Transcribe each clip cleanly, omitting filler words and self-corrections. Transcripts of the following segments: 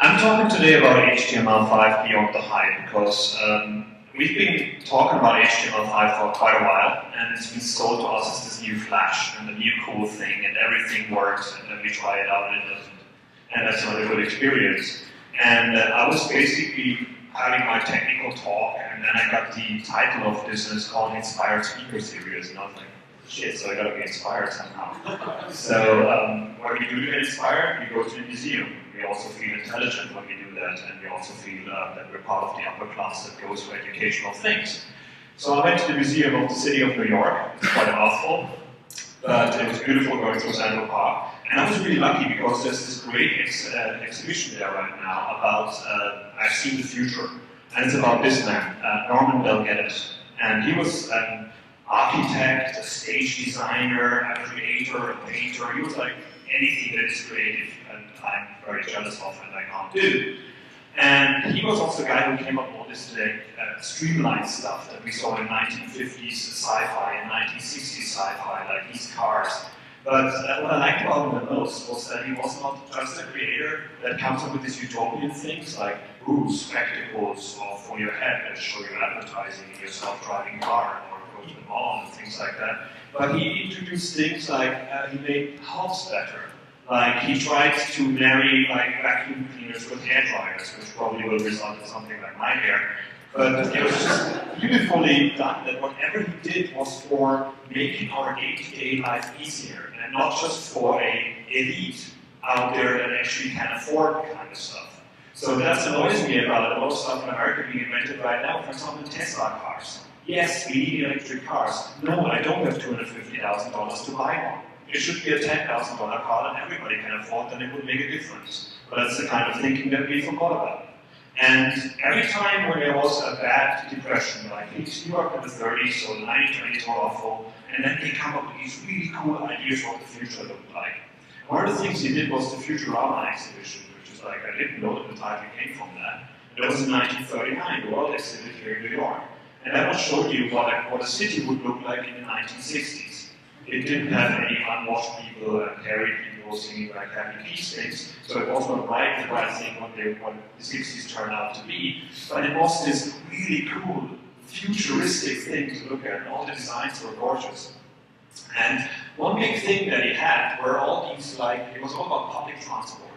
I'm talking today about HTML5 beyond the hype because we've been talking about HTML5 for quite a while, and it's been sold to us as this new flash and the new cool thing, and everything works, and then we try it out and it doesn't. And that's not a good experience. And I was basically having my technical talk, and then I got the title of this, and it's called Inspired Speaker Series, and I was like, shit, so I gotta be inspired somehow. So when we do get inspired, we go to the museum. We also feel intelligent when we do that, and we also feel that we're part of the upper class that goes for educational things. So I went to the Museum of the City of New York. It's quite a mouthful, but it was beautiful going through Central Park. And I was really lucky because there's this great exhibition there right now about I've Seen the Future. And it's about this man, Norman Bell Geddes. And he was an architect, a stage designer, a creator, a painter. He was like anything that is creative, and I'm very jealous of and I can't do. And he was also the guy who came up with all this streamlined stuff that we saw in 1950s sci-fi and 1960s sci-fi, like these cars. But what I liked about him the most was that he was not just a creator that comes up with these utopian things like, ooh, spectacles for your head that show you advertising in your self-driving car, or go to the mall and things like that. But he introduced things like he made house better. Like he tried to marry like vacuum cleaners with hair dryers, which probably will result in something like my hair. But it was just beautifully done that whatever he did was for making our day-to-day life easier, and not just for an elite out there that actually can afford the kind of stuff. So that annoys me about a lot of stuff in America being invented right now. For example, Tesla cars. Yes, we need electric cars. No, I don't have $250,000 to buy one. It should be a $10,000 car that everybody can afford, then it would make a difference. But that's the kind of thinking that we forgot about. And every time when there was a bad depression, like New York in the 30s, so the 1920s were awful, and then they come up with these really cool ideas what the future looked like. One of the things he did was the Futurama exhibition, which is like, I didn't know that the title came from that. It was in 1939, the World Exhibit here in New York. And that will show you what a city would look like in the 1960s. It didn't have any unwashed people and hairy people singing like happy peace things, so it was not right the right thing what the 60s turned out to be, but it was this really cool, futuristic thing to look at, and all the designs were gorgeous. And one big thing that he had were all these, like, it was all about public transport.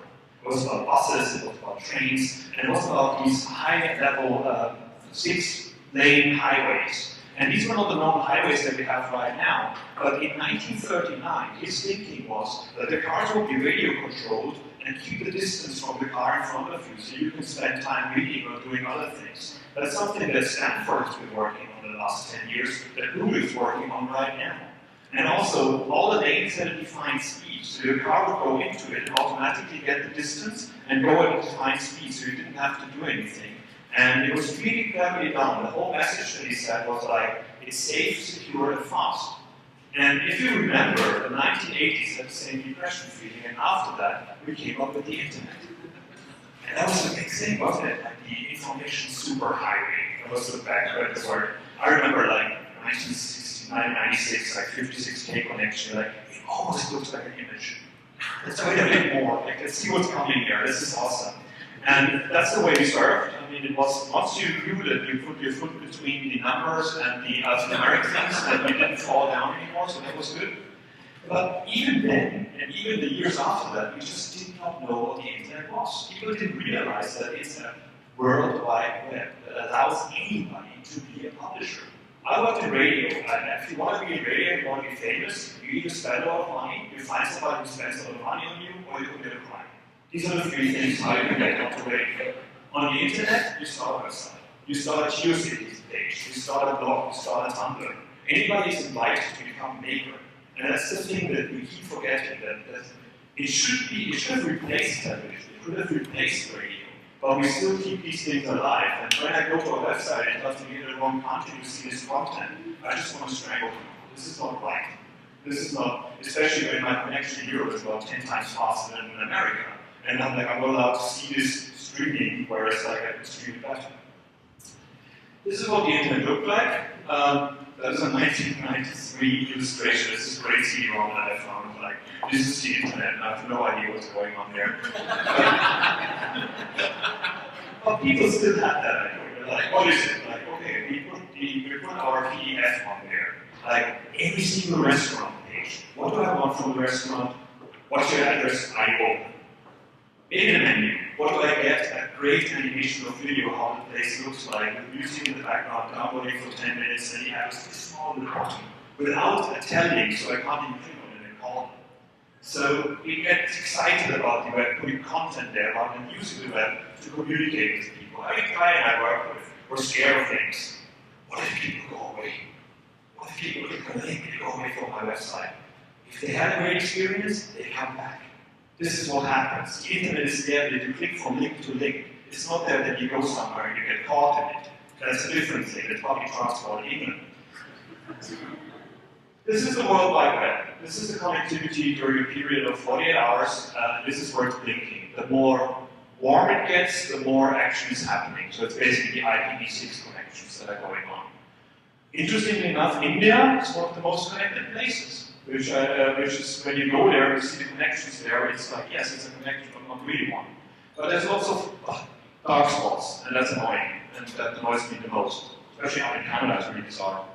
It was about buses, it was about trains, and it was about these high-level 6-lane highways. And these were not the normal highways that we have right now, but in 1939, his thinking was that the cars would be radio controlled and keep the distance from the car in front of you so you can spend time reading or doing other things. That's something that Stanford's been working on in the last 10 years, that Google is working on right now. And also, all the lanes had a defined speed, so your car would go into it and automatically get the distance and go at a defined speed, so you didn't have to do anything. And it was really cleverly done. The whole message that he said was like, it's safe, secure, and fast. And if you remember, the 1980s had the same depression feeling, and after that, we came up with the internet. And that was a big thing, wasn't it? Like the information superhighway. That was the background word. I remember like 1969, 96, like 56K connection, like it almost looks like an image. Let's wait a bit more, like let's see what's coming here, this is awesome. And that's the way we served. I mean, it was once you knew that you put your foot between the numbers and the alphanumeric things, that you didn't fall down anymore, so that was good. But even then, and even the years after that, we just did not know what the internet was. People didn't realize that it's a World Wide Web that allows anybody to be a publisher. I worked in radio, and if you want to be in radio, you want to be famous, you either spend a lot of money, you find somebody who spends a lot of money on you, or you commit a crime. These are the three things how you can get onto radio. On the internet, you start a website. You start a GeoCities page. You start a blog. You start a Tumblr. Anybody is invited to become a maker. And that's the thing that we keep forgetting, that it should have replaced television. It could have replaced radio. But we still keep these things alive. And when I go to a website and tells me in the wrong country to see this content, I just want to strangle people. This is not right. This is not, especially when my connection in Europe is about 10 times faster than in America. And I'm like, I'm not allowed to see this streaming, whereas like I can stream it better. This is what the internet looked like. That is a 1993 illustration. This is a great CD-ROM that I found. Like, this is the internet, and I have no idea what's going on there. people still have that idea. They're like, what is it? Like, okay, we put our PDF on there. Like, every single restaurant page. What do I want from the restaurant? What's your address? Are you open? In the menu, what do I get? A great animation of video, how the place looks like, with music in the background, downloading for 10 minutes, and you have this small reporting without a telling, so I can't even click on it and call them. So we get excited about the web, putting content there, rather than using the web to communicate with people. Every client I work with, we're scared of things. What if people go away? What if people click on a link and go away from my website? If they had a great experience, they come back. This is what happens. The internet is there that you click from link to link. It's not there that you go somewhere and you get caught in it. That's a different thing. That's public transport in England. This is the World Wide Web. This is the connectivity during a period of 48 hours. This is where it's blinking. The more warm it gets, the more action is happening. So it's basically the IPv6 connections that are going on. Interestingly enough, India is one of the most connected places. Which is, when you go there, you see the connections there, it's like, yes, it's a connection, but not really one. But there's lots of dark spots, and that's annoying, and that annoys me the most. Especially out in Canada, it's really bizarre.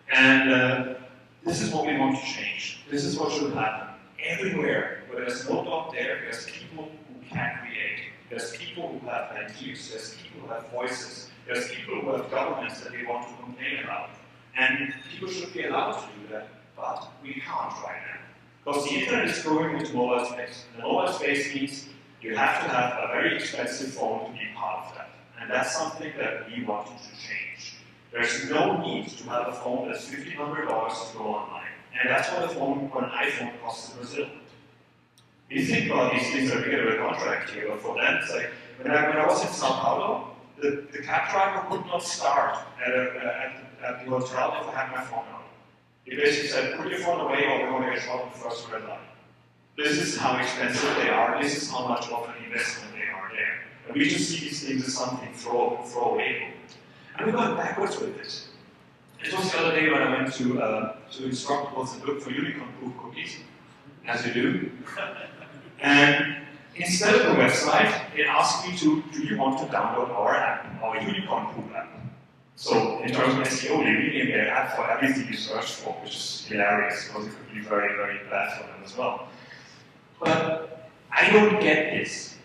And this is what we want to change. This is what should happen. Everywhere where there's no dot there, there's people who can create. There's people who have ideas. There's people who have voices. There's people who have governments that they want to complain about. And people should be allowed to do that. But we can't right now. Because the internet is growing into mobile space. And the mobile space means you have to have a very expensive phone to be part of that. And that's something that we wanted to change. There's no need to have a phone that's $1,500 to go online. And that's what an iPhone costs in Brazil. You think about these things that we get a contract here, but for them, it's like, when I was in Sao Paulo, the cab driver would not start at the hotel if I had my phone out. He basically said, put your phone away or we're going to get shot on the first red light. This is how expensive they are. This is how much of an investment they are there. And we just see these things as something throw away. And we're going backwards with this. It was the other day when I went to instruct what's the book for unicorn-proof cookies, as you do. And instead of the website, it asked me do you want to download our app, our unicorn-proof app? So in terms of SEO, they really made an app for everything you search for, which is hilarious because it could be very, very bad for them as well. But I don't get this.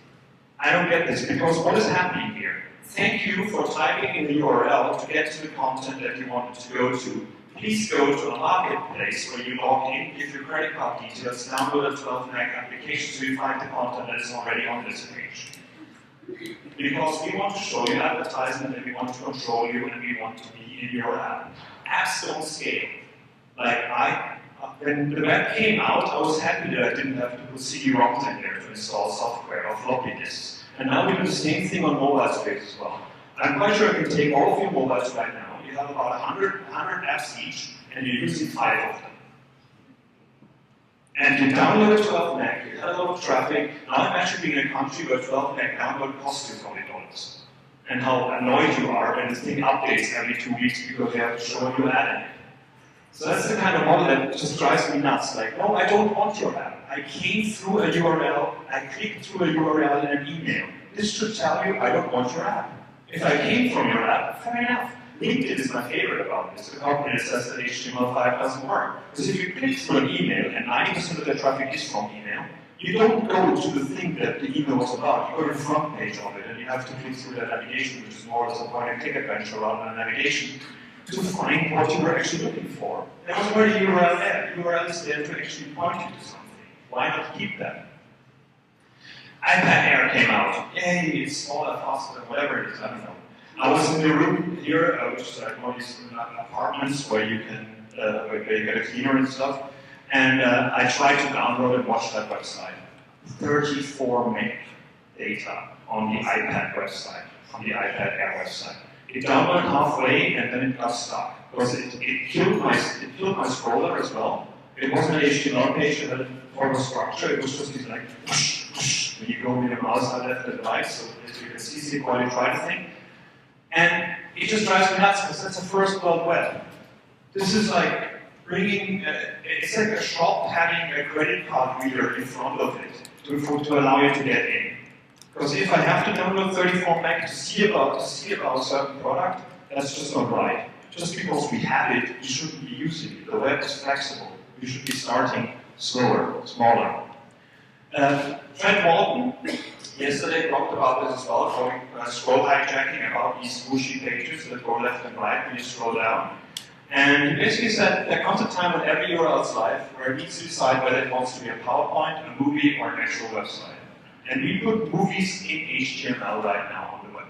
I don't get this because what is happening here? Thank you for typing in the URL to get to the content that you wanted to go to. Please go to a marketplace where you log in, give your credit card details, download a 12 meg application so you find the content that is already on this page. Because we want to show you advertisement and we want to control you and we want to be in your app. Apps don't scale. Like when the web came out, I was happy that I didn't have to put CD-ROMs in there to install software or floppy disks. And now we do the same thing on mobile space as well. I'm quite sure I can take all of your mobiles right now. You have about 100 apps each, and you're using 5 of them. And you download 12 meg, you had a lot of traffic. Now imagine being in a country where 12 meg download costs you $40. And how annoyed you are when this thing updates every 2 weeks because you have to show you ad in it. So that's the kind of model that just drives me nuts. Like, no, I don't want your app. I came through a URL, I clicked through a URL in an email. This should tell you I don't want your app. If I came from your app, fair enough. LinkedIn is my favorite about this. The company that says that HTML5 doesn't work. Because if you click through an email, and 90% of the traffic is from email, you don't go to the thing that the email was about. You go to the front page of it, and you have to click through that navigation, which is more or less a point-and-click adventure rather than navigation, to find what you were actually looking for. That was where the URL is. The URL is there to actually point you to something. Why not keep that? iPad Air came out. Yay, it's smaller, faster, whatever it is, I don't know. I was in the room here, which is like one of these apartments where you can where you get a cleaner and stuff. And I tried to download and watch that website. 34 meg data on the iPad website, on the iPad Air website. It downloaded halfway and then it got stuck. Because it killed my scroller as well. It wasn't an HTML page that had a formal structure, it was just these like whoosh, whoosh, when you go with your mouse out left and right, so as you can see the quality try to thing. And it just drives me nuts because that's a first world web. This is like bringing, it's like a shop having a credit card reader in front of it to allow you to get in. Because if I have to download 34 meg to see about a certain product, that's just not right. Just because we have it, we shouldn't be using it. The web is flexible. We should be starting slower, smaller. Trent Walton yesterday talked about this as well, scroll hijacking, about these swooshy pages that go left and right when you scroll down. And he basically said there comes a time in every URL's life where it needs to decide whether it wants to be a PowerPoint, a movie, or an actual website. And we put movies in HTML right now on the web.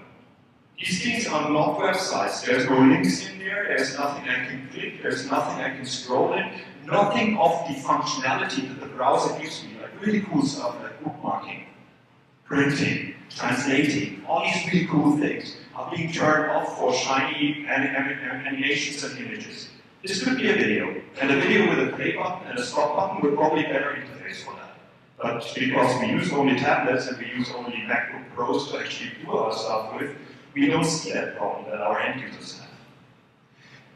These things are not websites. There's no links in there, there's nothing I can click, there's nothing I can scroll in, nothing of the functionality that the browser gives me, like really cool stuff like bookmarking, printing, translating, all these really cool things are being turned off for shiny animations and images. This could be a video, and a video with a play button and a stop button would probably be a better interface for that. But because we use only tablets and we use only MacBook Pros to actually do our stuff with, we don't see that problem that our end users have.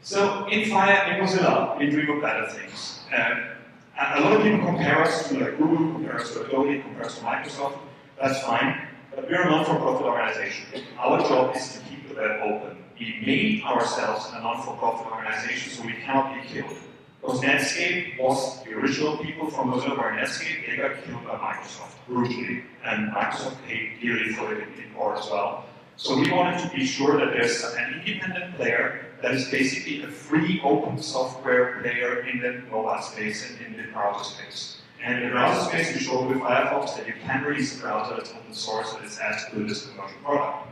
So in Mozilla, we dream of better things. A lot of people compare us to like Google, compare us to Adobe, compare us to Microsoft. That's fine, but we're a non-for-profit organization. Our job is to keep the web open. We made ourselves a non-for-profit organization, so we cannot be killed. Because Netscape was the original people from Mozilla were Netscape, they got killed by Microsoft, brutally. And Microsoft paid dearly for it in court as well. So we wanted to be sure that there's an independent player that is basically a free open software player in the mobile space and in the browser space. And in the browser space, we showed with Firefox that you can release a browser that's open source and it's as good as a commercial product.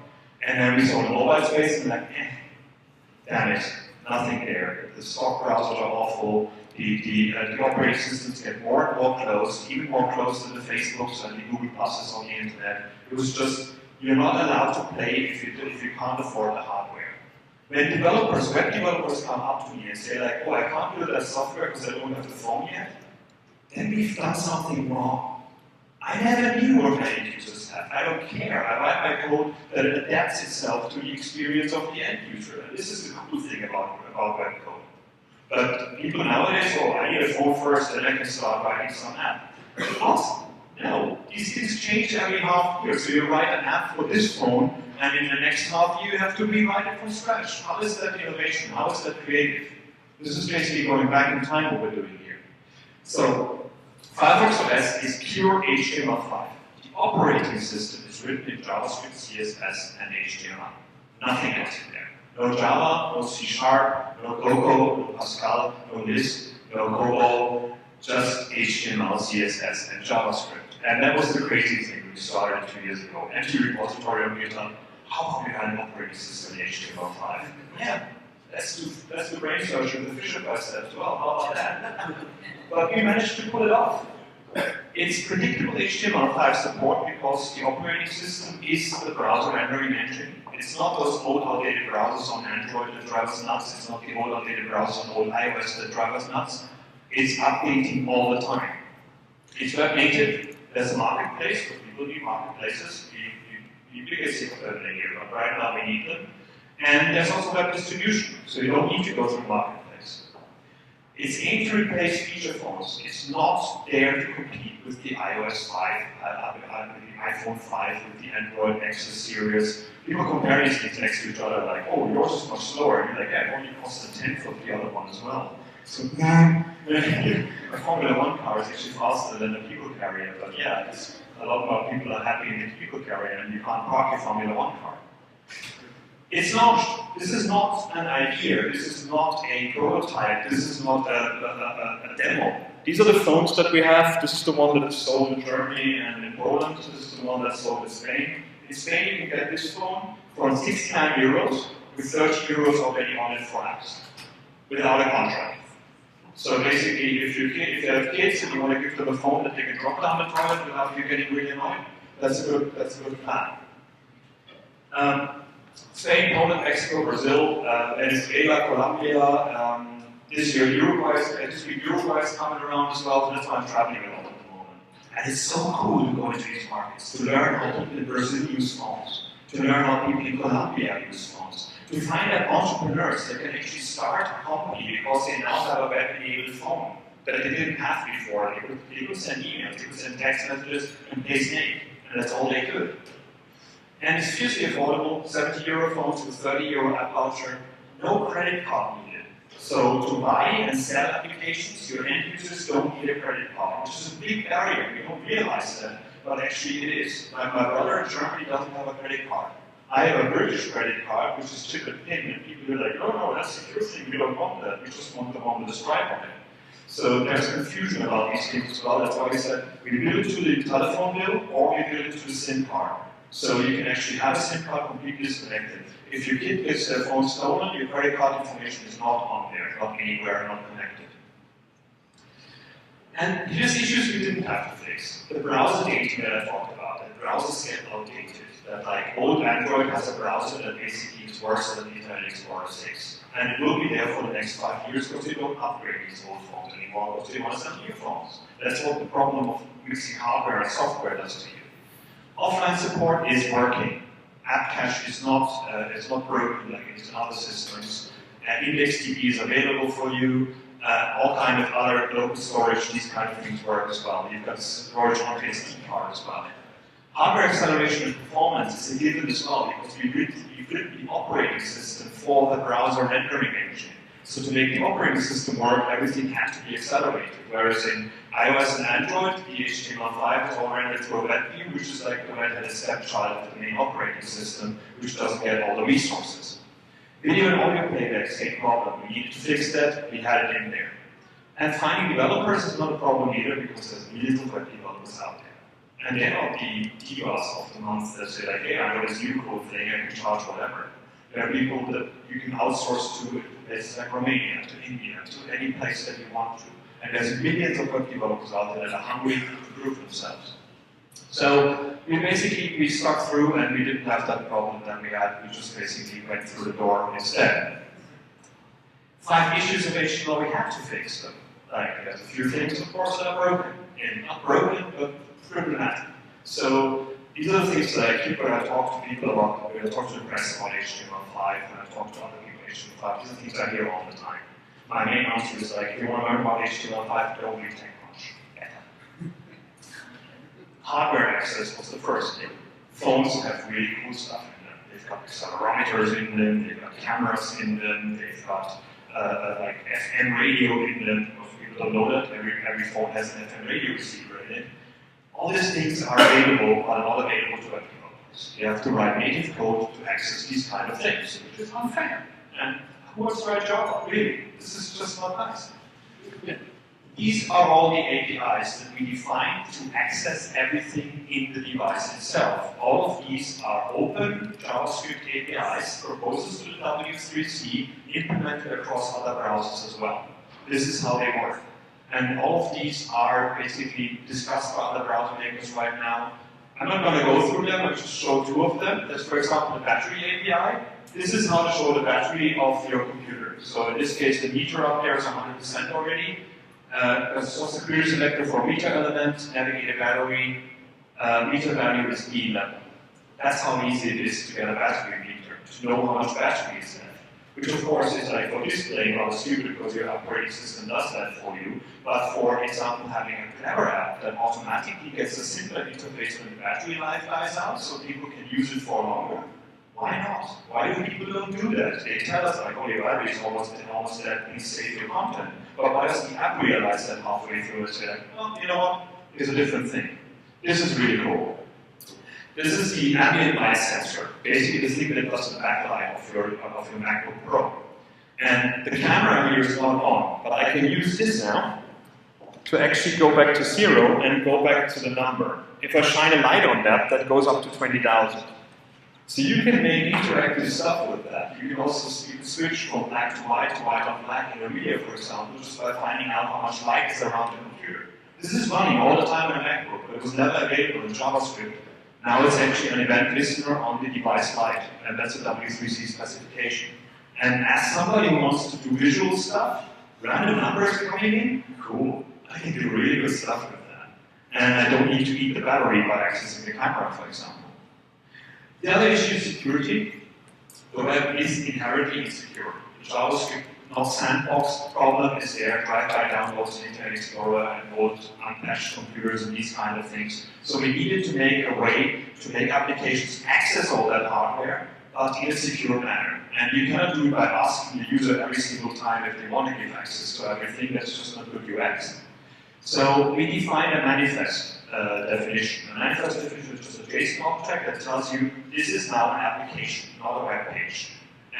And then we saw the mobile space and like, damn it, nothing there. The stock browsers are awful. The operating systems get more and more closed, even more close than the Facebooks and the Google Pluses on the internet. It was just, you're not allowed to play if you can't afford the hardware. When developers, web developers come up to me and say like, oh, I can't do that software because I don't have the phone yet, then we've done something wrong. I never knew what my end users have. I don't care. I write my code that it adapts itself to the experience of the end user. And this is the cool thing about web code. But people nowadays, oh, I need a phone first, then I can start writing some app. Awesome. No, these things change every half year. So you write an app for this phone, and in the next half year you have to rewrite it from scratch. How is that innovation? How is that creative? This is basically going back in time what we're doing here. So, FirefoxOS is pure HTML5. The operating system is written in JavaScript, CSS, and HTML. Nothing else in there. No Java, no C#, no Cocoa, no Pascal, no Lisp, no COBOL, just HTML, CSS, and JavaScript. And that was the crazy thing we started 2 years ago. Empty repository on GitHub. How can we have an operating system in HTML5? Yeah, let's do brain search with the Fisher step as well. How about that? But we managed to pull it off. It's predictable HTML5 support because the operating system is the browser rendering engine. It's not those old outdated browsers on Android that drive us nuts. It's not the old outdated browsers on old iOS that drive us nuts. It's updating all the time. It's web native. There's a marketplace, because people need marketplaces. We get sick of them here, but right now we need them. And there's also web distribution, so you don't need to go through marketplace. It's aimed to replace feature phones. It's not there to compete with the iOS 5, with the iPhone 5, with the Android Nexus series. People compare these things next to each other, like, oh, yours is much slower. And you're like, yeah, it only costs a tenth of the other one as well. So, a Formula 1 car is actually faster than a people carrier, but yeah, a lot more people are happy in the people carrier, and you can't park your Formula 1 car. It's launched. This is not an idea. This is not a prototype. This is not a demo. These are the phones that we have. This is the one that is sold in Germany and in Poland. This is the one that's sold in Spain. In Spain, you can get this phone for 69 euros, with 30 euros already on it for apps, without a contract. So basically, if you have kids and you want to give them a phone that they can drop down the toilet without you getting really annoyed, that's a good plan. Spain, Poland, Mexico, Brazil, Venezuela, Colombia, this week Uruguay is coming around as well, so that's why I'm traveling a lot at the moment. And it's so cool to go into these markets, to learn how people in Brazil use phones, to learn how people in Colombia use phones, to find out entrepreneurs that can actually start a company because they now have a web-enabled phone that they didn't have before. They could send emails, they could send text messages and pay Snake, and that's all they could. And it's fiercely affordable, 70 euro phones with 30 euro app voucher, no credit card needed. So to buy and sell applications, your end users don't need a credit card, which is a big barrier. We don't realize that, but actually it is. My brother in Germany doesn't have a credit card. I have a British credit card, which is chip and pin, and people are like, oh no, that's a secure thing, we don't want that, we just want the one with the stripe on it. So there's confusion about these things as well. That's why we said we build it to the telephone bill or we build it to the SIM card. So you can actually have a SIM card completely disconnected. If your kid gets their phone stolen, your credit card information is not on there, not anywhere, not connected. And here's issues we didn't have to fix. The browser data that I talked about, that browsers get outdated. That like old Android has a browser that basically is worse than the Internet Explorer 6. And it will be there for the next 5 years because they don't upgrade these old phones anymore because they want to sell new phones. That's what the problem of mixing hardware and software does to you. Offline support is working. App cache is not broken like it is in other systems. IndexedDB is available for you. All kind of other local storage, these kind of things work as well. You've got storage on the SD card as well. Hardware acceleration and performance is a given as well because we written the operating system for the browser rendering engine. So to make the operating system work, everything had to be accelerated. Whereas in iOS and Android, the HTML5 is all rendered through a web view, which is like the red-headed stepchild of the main operating system, which doesn't get all the resources. Video and audio playback, same problem. We needed to fix that, we had it in there. And finding developers is not a problem either because there's millions of web developers out there. And they're not the divas of the month that say like, hey, I got this new cool thing, I can charge whatever. There are people that you can outsource to places like Romania, to India, to any place that you want to. And there's millions of web developers out there that are hungry to prove themselves. So we stuck through and we didn't have that problem that we had. We just basically went through the door instead. 5 issues of HTML we had to fix them. Like there's a few things, of course, that are broken. And not broken, but problematic. So these are the things that I keep when I talk to people about, when I talk to the press about HTML5, when I talk to other people about HTML5, these are things I hear all the time. My main answer is like, if you want to learn about HTML5, don't read TechCrunch. Hardware access was the first thing. Phones have really cool stuff in them. They've got accelerometers in them, they've got cameras in them, they've got like FM radio in them. Most people don't know that. Every phone has an FM radio receiver in it. All these things are available, but not available to web developers. You have to write native code to access these kind of things, which is unfair. And who wants to write Java? Really? This is just not nice. Yeah. These are all the APIs that we define to access everything in the device itself. All of these are open JavaScript APIs, proposals to the W3C, implemented across other browsers as well. This is how they work. And all of these are basically discussed by other browser makers right now. I'm not going to go through them, I'll just show 2 of them. There's, for example, the battery API. This is how to show the battery of your computer. So in this case, the meter up there is 100% already. There's also a clear selector for meter element, navigate a battery. Meter value is D level. That's how easy it is to get a battery meter, to know how much battery is there. Which of course is like for displaying rather stupid because your operating system does that for you. But for example, having a clever app that automatically gets a simpler interface when the battery life dies out so people can use it for longer. Why not? Why do people don't do that? They tell us like, oh, your battery is almost dead, please save your content. But why does the app realize that halfway through and say like, well, you know what? It's a different thing. This is really cool. This is the ambient light sensor, basically the thing that does the backlight of your MacBook Pro. And the camera here is not on, but I can use this now to actually go back to 0 and go back to the number. If I shine a light on that, that goes up to 20,000. So you can make interactive stuff with that. You can also switch from black to white on black in a video, for example, just by finding out how much light is around the computer. This is running all the time in a MacBook, but it was never available in JavaScript. Now it's actually an event listener on the device light, and that's a W3C specification. And as somebody who wants to do visual stuff, random numbers coming in, cool. I can do really good stuff with that. And I don't need to eat the battery by accessing the camera, for example. The other issue is security. The web is inherently insecure. JavaScript not sandbox problem is there, drive-by downloads in Internet Explorer and old unpatched computers and these kind of things. So we needed to make a way to make applications access all that hardware, but in a secure manner. And you cannot do it by asking the user every single time if they want to give access to everything. That's just not good UX. So we defined a manifest definition. A manifest definition is just a JSON object that tells you this is now an application, not a web page.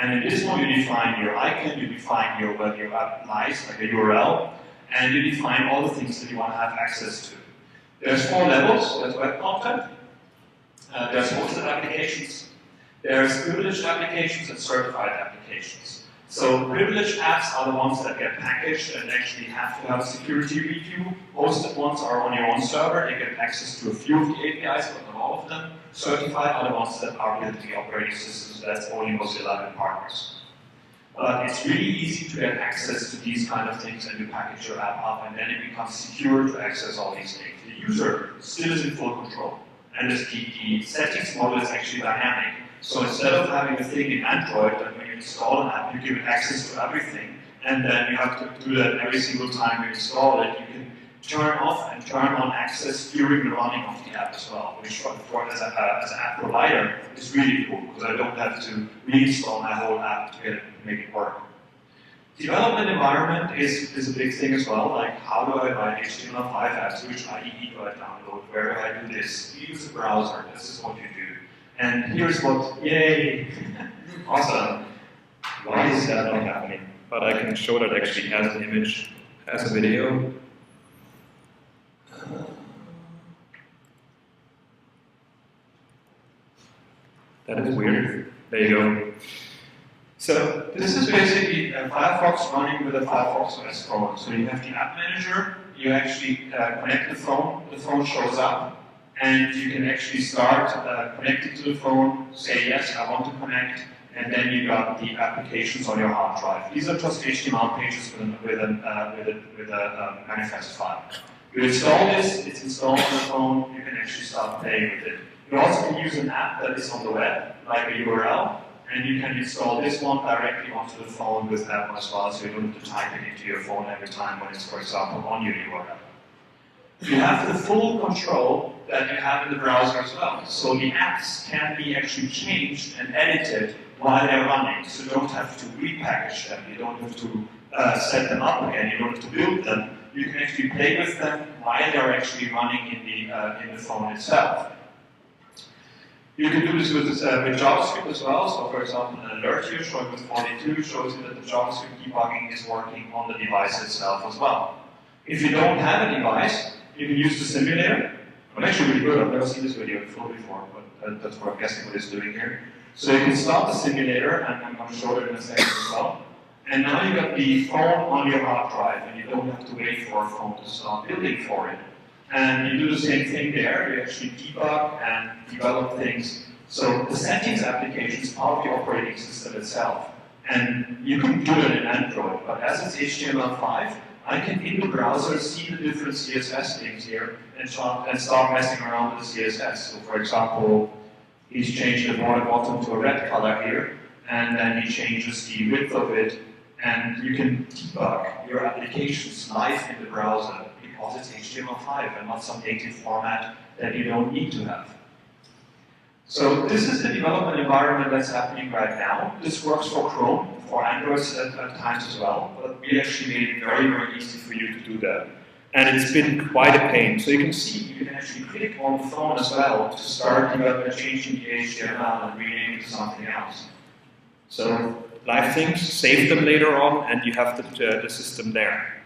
And in this one, you define your icon, you define where your app lies, like a URL, and you define all the things that you want to have access to. There's 4 levels. There's web content, there's hosted applications, there's privileged applications and certified applications. So privileged apps are the ones that get packaged and actually have to have a security review. Hosted ones are on your own server. They get access to a few of the APIs, but not all of them. Certified are the ones that are built in the operating systems. That's only Mozilla and partners. But it's really easy to get access to these kind of things, and you package your app up, and then it becomes secure to access all these things. The user still is in full control. And the settings model is actually dynamic. So instead of having a thing in Android that when you install an app, you give it access to everything, and then you have to do that every single time you install it, you can turn off and turn on access during the running of the app as well, which as an app provider is really cool, because I don't have to reinstall my whole app to get it to make it work. Development environment is a big thing as well, like how do I write HTML5 apps, which IDE do I download, where do I do this? You use a browser, this is what you do. And here's what, yay, awesome. Why is that not happening? But I can show that actually as an image, as a video. That is weird. There you go. So this is basically a Firefox running with a FirefoxOS phone. So you have the app manager, you actually connect the phone shows up, and you can actually start connecting to the phone, say yes, I want to connect, and then you got the applications on your hard drive. These are just HTML pages with a manifest file. You install this, it's installed on the phone, you can actually start playing with it. You also can use an app that is on the web, like a URL, and you can install this one directly onto the phone with that one as well, so you don't have to type it into your phone every time when it's, for example, on your URL. You have the full control that you have in the browser as well. So the apps can be actually changed and edited while they're running. So you don't have to repackage them. You don't have to set them up again. You don't have to build them. You can actually play with them while they're actually running in the phone itself. You can do this with JavaScript as well. So for example, an alert here showing with 42 shows you that the JavaScript debugging is working on the device itself as well. If you don't have a device, you can use the simulator. I'm actually really good. I've never seen this video before, but that's what I'm guessing what it's doing here. So you can start the simulator, and I'm going to show it in a second as well. And now you've got the phone on your hard drive, and you don't have to wait for a phone to start building for it. And you do the same thing there. You actually debug and develop things. So the settings application is part of the operating system itself. And you can do it in Android, but as it's HTML5, I can, in the browser, see the different CSS things here and start messing around with the CSS. So for example, he's changed the border bottom to a red color here, and then he changes the width of it, and you can debug your applications live in the browser because it's HTML5 and not some native format that you don't need to have. So this is the development environment that's happening right now. This works for Chrome, for Android at times as well, but we actually made it very, very easy for you to do that. And it's been quite a pain. So you can see, you can actually click on the phone as well to start changing the HTML and rename it to something else. So live things, save them later on, and you have the system there.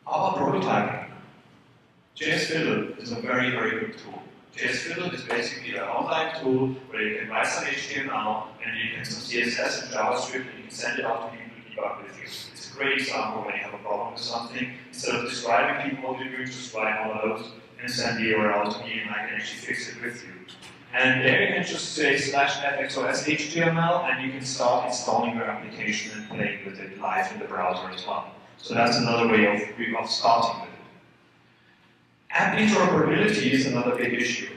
Our prototyping. JSFiddle is a very, very good tool. JSFiddle is basically an online tool where you can write some HTML and you can some CSS and JavaScript and you can send it out to people to debug with you. It's a great example when you have a problem with something. Instead of describing people what you're doing, just write all of those and send the URL to me and I can actually fix it with you. And there you can just say /FXOS HTML and you can start installing your application and playing with it live in the browser as well. So that's another way of starting with it. App interoperability is another big issue.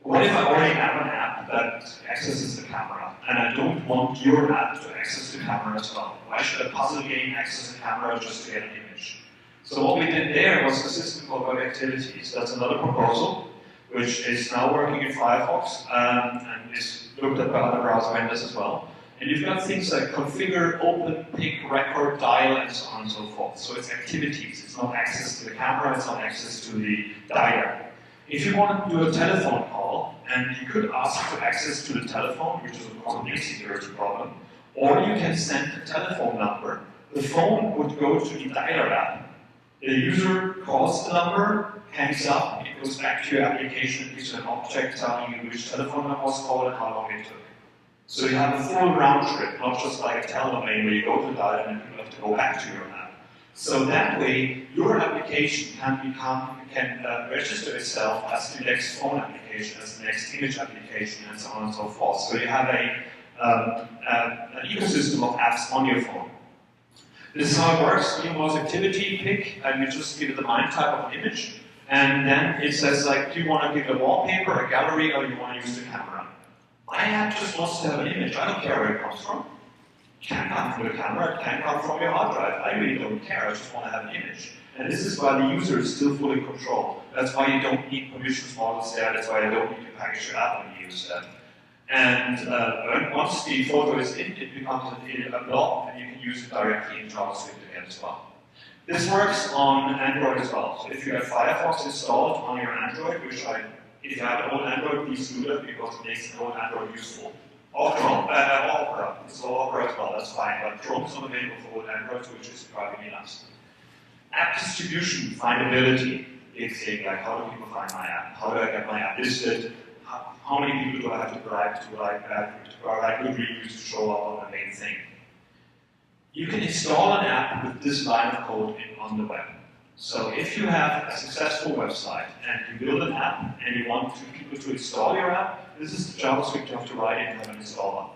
What if I already have an app that accesses the camera and I don't want your app to access the camera as well. Why should a puzzle game access the camera just to get an image? So what we did there was a system called Web Activities. That's another proposal, which is now working in Firefox and is looked at by other browser vendors as well. And you've got things like configure, open, pick, record, dial, and so on and so forth. So it's activities. It's not access to the camera, it's not access to the dial. If you want to do a telephone call, and you could ask for access to the telephone, which is of course a big security problem, or you can send a telephone number. The phone would go to the dialer app. The user calls the number, hangs up, it goes back to your application, it gives you an object telling you which telephone number was called and how long it took. So you have a full round trip, not just like a teledomain where you go to the dialer and you have to go back to your app. So that way, your application can register itself as the next phone application, as the next image application, and so on and so forth. So you have an ecosystem of apps on your phone. This is how it works. You use activity, pick, and you just give it the MIME type of an image, and then it says like, do you want to give it a wallpaper, a gallery, or do you want to use the camera? My app just wants to have an image. I don't care where it comes from. It can come from the camera, it can come from your hard drive. I really don't care, I just want to have an image. And this is why the user is still fully in control. That's why you don't need permissions models there, that's why you don't need to package your app when you use that. And once the photo is in, it becomes a blob, and you can use it directly in JavaScript again as well. This works on Android as well. So if you have Firefox installed on your Android, if you have an old Android, please do that because it makes an old Android useful. Or Chrome, Opera. It's all Opera as well, that's fine. But Chrome is not available for old Androids, which is probably nice. App distribution, findability. Big thing, like how do people find my app? How do I get my app listed? How many people do I have to bribe to write good reviews to show up on the main thing? You can install an app with this line of code on the web. So if you have a successful website and you build an app and you want people to install your app, this is the JavaScript you have to write and have an installer.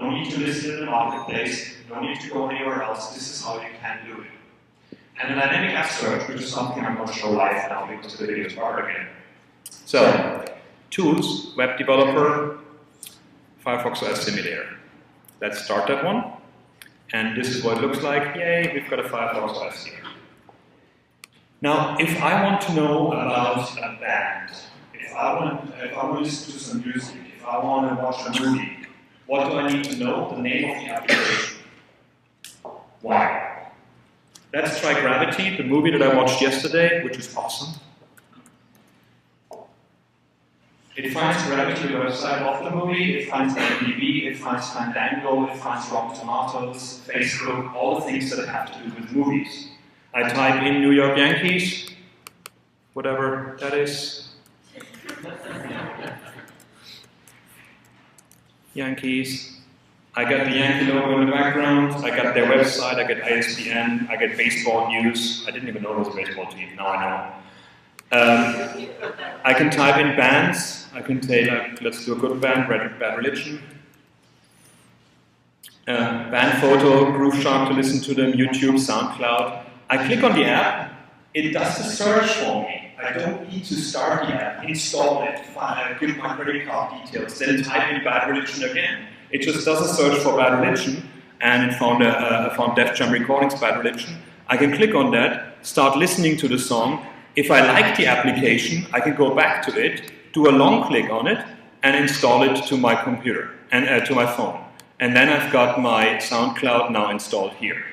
No need to list it in the marketplace, no need to go anywhere else, this is how you can do it. And a dynamic app search, which is something I'm going to show live now because the video is part again. So, tools, web developer, FirefoxOS simulator. Let's start that one. And this is what it looks like. Yay, we've got a FirefoxOS here. Now, if I want to know about a band, if I want to listen to some music, if I want to watch a movie, what do I need to know? The name of the application. Why? Let's try Gravity, the movie that I watched yesterday, which is awesome. It finds Gravity, the website of the movie, it finds IMDb, it finds Fandango, it finds Rotten Tomatoes, Facebook, all the things that have to do with movies. I type in New York Yankees, whatever that is. Yankees. I got the Yankee logo in the background, I got their website, I get ISBN, I get baseball news. I didn't even know it was a baseball team, now I know. I can type in bands. I can say, like, let's do a good band, Bad Religion. Band photo, Groove Shark to listen to them, YouTube, SoundCloud. I click on the app, it does the search for me. I don't need to start the app, install it, give my credit card details, then type in Bad Religion again. It just does a search for Bad Religion, and it found Def Jam Recordings Bad Religion. I can click on that, start listening to the song. If I like the application, I can go back to it, do a long click on it, and install it to my computer, and to my phone. And then I've got my SoundCloud now installed here.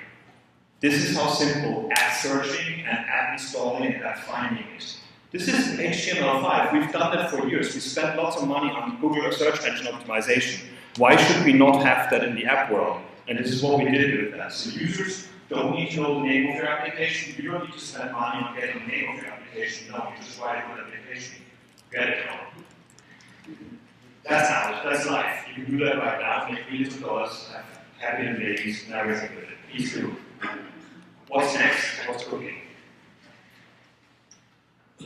This is how simple app searching and app installing and app finding is. This is HTML5. We've done that for years. We spent lots of money on Google search engine optimization. Why should we not have that in the app world? And this is what we did with that. So users don't need to know the name of your application. You don't need to spend money on getting the name of your application. No, you just write an application. Get it now. That's out. That's life. You can do that right now. Make millions of dollars, have happy and babies, and everything with it. Please do. What's next? What's cooking?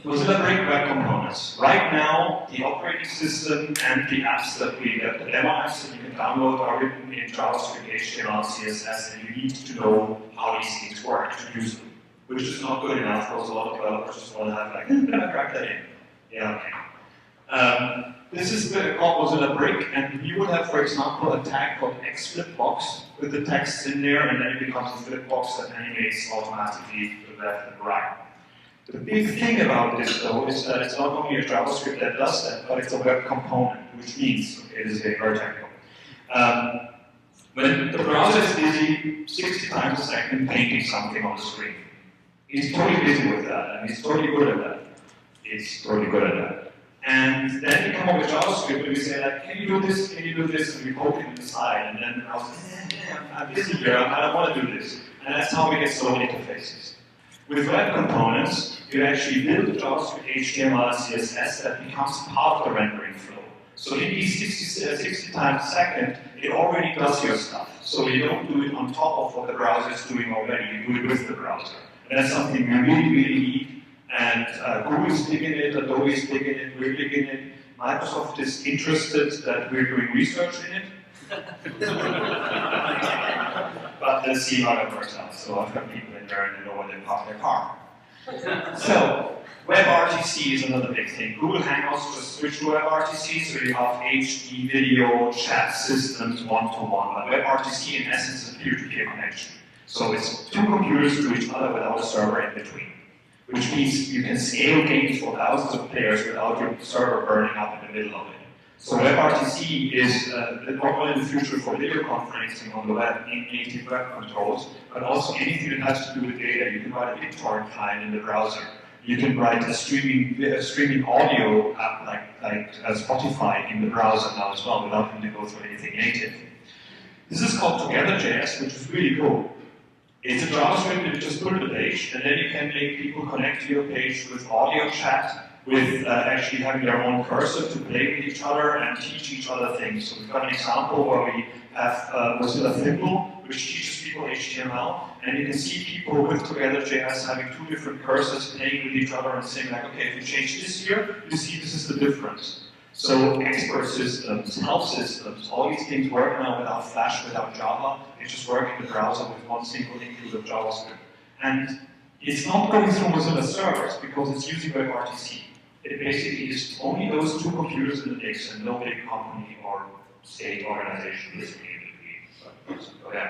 Mozilla bring web components. Right now, the operating system and the apps that the demo apps that you can download are written in JavaScript, HTML, CSS, and you need to know how these things work to use them, which is not good enough because a lot of developers just want to have like, crack that in. Yeah, okay. This is called Mozilla Brick, and you would have, for example, a tag called xFlipbox with the text in there, and then it becomes a flipbox that animates automatically to the left and right. The big thing about this, though, is that it's not only a JavaScript that does that, but it's a web component, which means, okay, this is very technical. When the browser is busy 60 times a second painting something on the screen, it's totally busy with that, and it's totally good at that. It's totally good at that. And then we come up with JavaScript and we say, like, can you do this, and we poke it in the side, and then the browser says, I'm busy here, I don't want to do this. And that's how we get slow interfaces. With web components, you actually build the JavaScript, HTML, and CSS that becomes part of the rendering flow. So in these 60 times a second, it already does your stuff. So you don't do it on top of what the browser is doing already, you do it with the browser. And that's something we really need. And Google is big in it, Adobe is big in it, we're big in it. Microsoft is interested that we're doing research in it. But let's see how that works out. So I've got people in there and they know when they park their car. So, WebRTC is another big thing. Google Hangouts just switched to WebRTC, so you have HD video chat systems one-to-one. But WebRTC in essence is a peer-to-peer connection. So it's two computers to each other without a server in between. Which means you can scale games for thousands of players without your server burning up in the middle of it. So WebRTC is not only the future for video conferencing on the web, native web controls, but also anything that has to do with data. You can write a BitTorrent client in the browser. You can write a streaming audio app like Spotify in the browser now as well, without having to go through anything native. This is called Together.js, which is really cool. It's a JavaScript that you just put on the page, and then you can make people connect to your page with audio chat, with actually having their own cursor to play with each other and teach each other things. So we've got an example where we have Mozilla Thimble, which teaches people HTML, and you can see people with Together.js having two different cursors playing with each other and saying like, okay, if you change this here, you see this is the difference. So expert systems, help systems, all these things work now without Flash, without Java. They just work in the browser with one single include of JavaScript. And it's not going through Mozilla servers because it's using WebRTC. It basically is only those two computers in the mix and no big company or state organization listening in between. Okay.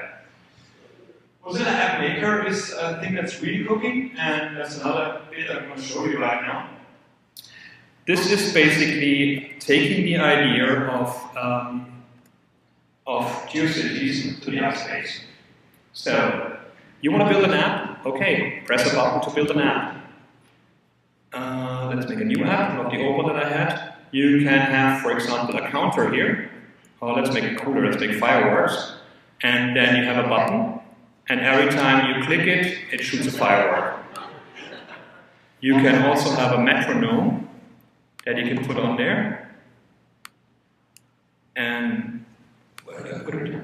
Mozilla App Maker is a thing that's really cooking, and that's another bit I'm going to show you right now. This is basically taking the idea of GeoCities to the app space. So, you want to build an app? Okay, press a button to build an app. Let's make a new app, not the old one that I had. You can have, for example, a counter here. Let's make it cooler, let's make fireworks. And then you have a button, and every time you click it, it shoots a firework. You can also have a metronome that you can put on there. And where do I put it?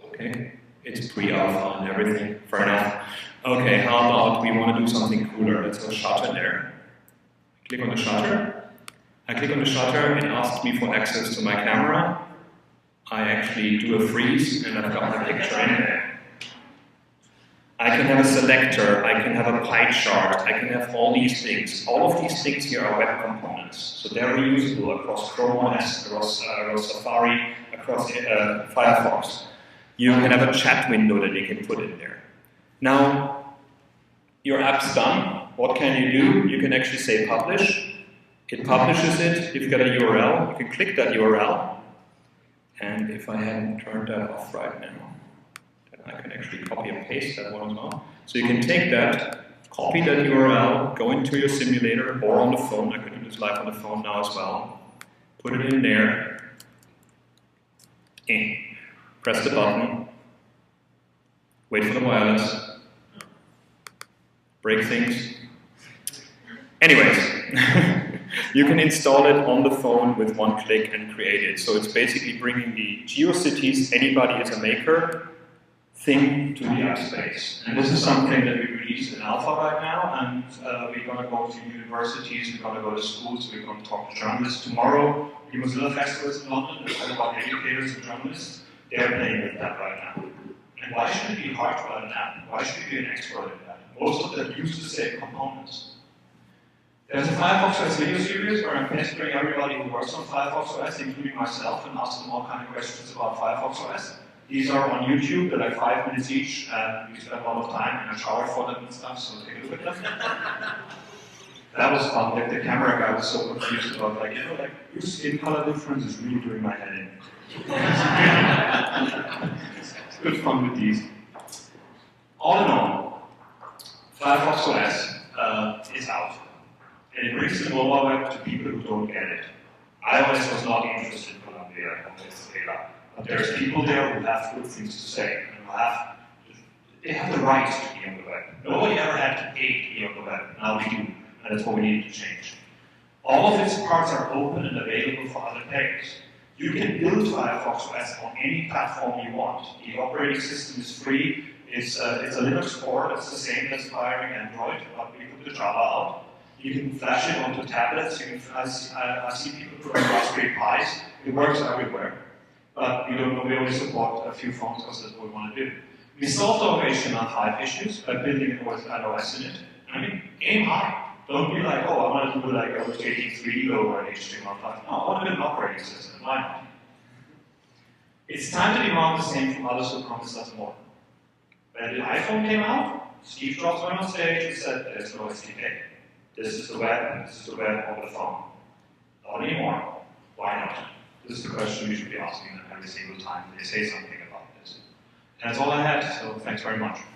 Okay, it's pre-alpha and everything, fair enough. Okay, how about we want to do something cooler? Let's have a shutter there. Click on the shutter. I click on the shutter, it asks me for access to my camera. I actually do a freeze and I've got my picture in there. I can have a selector, I can have a pie chart, I can have all these things. All of these things here are web components. So they're reusable across Chrome OS, across Safari, across Firefox. You can have a chat window that you can put in there. Now, your app's done. What can you do? You can actually say publish. It publishes it. You've got a URL. You can click that URL. And if I hadn't turned that off right now, then I can actually copy and paste that one as well. So you can take that, copy that URL, go into your simulator or on the phone. I could do this live on the phone now as well. Put it in there. Press the button. Wait for the wireless. Break things. Anyways, you can install it on the phone with one click and create it. So it's basically bringing the GeoCities, anybody is a maker, thing to the app space. And this is something that we released in alpha right now, and we're going to go to universities, we're going to go to schools, we're going to talk to journalists. Tomorrow, the Mozilla Festival is in London, it's all about educators and journalists. They're playing with that right now. And why should it be hard to write an app? Why should you be an expert in that? Most of them use the same components. There's a FirefoxOS video series where I'm pestering everybody who works on FirefoxOS, including myself, and ask them all kind of questions about FirefoxOS. These are on YouTube, they're like 5 minutes each, and we spend a lot of time in a shower for them and stuff, so take a look at them. That was fun. Like, the camera guy was so confused about, like, you know, like, your skin color difference is really doing my head in. It's good fun with these. All in all, FirefoxOS is out. And it brings the mobile web to people who don't get it. iOS was not interested in Columbia on this data, but there's people there who have good things to say, and they have the right to be on the web. Nobody ever had to pay to be on the web. Now we do, and that's what we need to change. All of its parts are open and available for other players. You can build FirefoxOS on any platform you want. The operating system is free. It's a Linux core that's the same as firing Android, but we put the Java out. You can flash it onto tablets. I see people putting Raspberry Pis. It works everywhere. But we only support a few phones because that's what we want to do. We solved our HTML5 issues by building it with iOS in it. I mean, aim high. Don't be like, oh, I want to do like a rotating 3D logo on HTML5. No, I want to build an operating system. Why not? It's time to demand the same from others who promise us more. When the iPhone came out, Steve Jobs went on stage and said, there's no SDK. This is the web, and this is the web over the phone. Not anymore. Why not? This is the question we should be asking them every single time they say something about this. And that's all I had, so thanks very much.